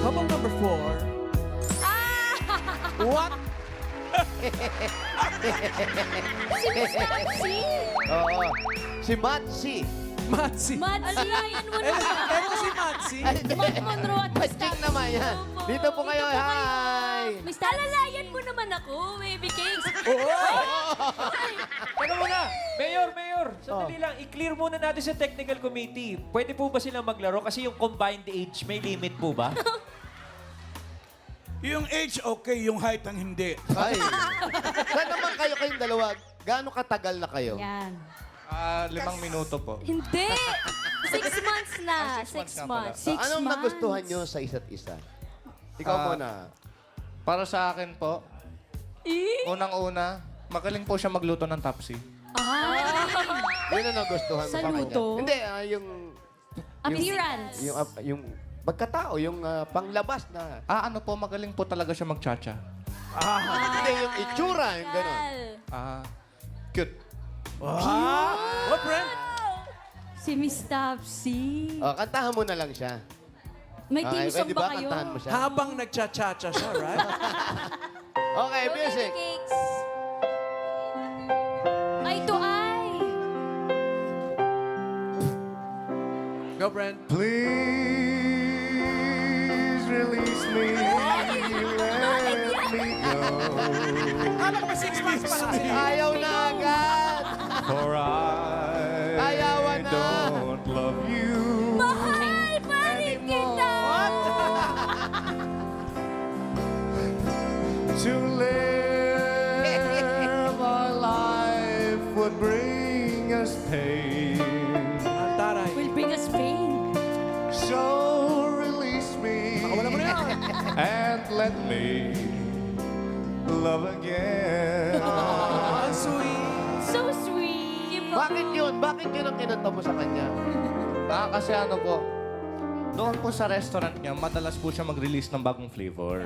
How about number 4? What? Si Miss Maxi. Oo. Si Matsi. Matsi. Matsi, yan mo na. Eto si Matsi. Mark Monroe at Miss Matching Maxi. naman yan. Opo. Dito po kayo. Dito po Hi. Miss Alalayan mo naman ako, baby cakes. Teka muna, Mayor, sandali lang, i-clear muna natin sa technical committee. Pwede po ba silang maglaro? Kasi yung combined age, may limit po ba? Yung age, okay. Yung height ang hindi. Ay. Saan naman kayo kayong dalawa? Gaano katagal na kayo? Yan. 5 minuto po. Hindi. 6 months na. 6 months nga months. pala. 6 Anong months. nagustuhan nyo sa isa't isa? Ikaw muna. Para sa akin po, unang-una, magaling po siya magluto ng tapsi. Yun ang nagustuhan mo Sa sa kanya. luto? Hindi, Appearance. yung pagkatao, yung panglabas na. Ano po, magaling po talaga siya magchacha. Hindi, yung itsura, yung gano'n. Cute. What, Brent? Si Miss Tapsi. Kantahan mo na lang siya. May team song pwede ba ba kayo? kantahan mo siya? Habang nagcha-cha-cha siya, right? Okay, music. Cakes. Ay to ay. Go, Brent. Please release me, let me go. Kala ko ba 6 months pa lang sila? Ayaw na agad. For Ayawan I na. don't love you. Mahal pa rin kita. To live our life would bring us pain. Ang taray. Will bring us pain. So release me Wala mo na yan. and let me love again. Ang sweet. So sweet. Bakit yun? Bakit yun ang kinanta mo sa kanya? Kasi ano po, doon po sa restaurant niya, madalas po siya mag-release ng bagong flavor.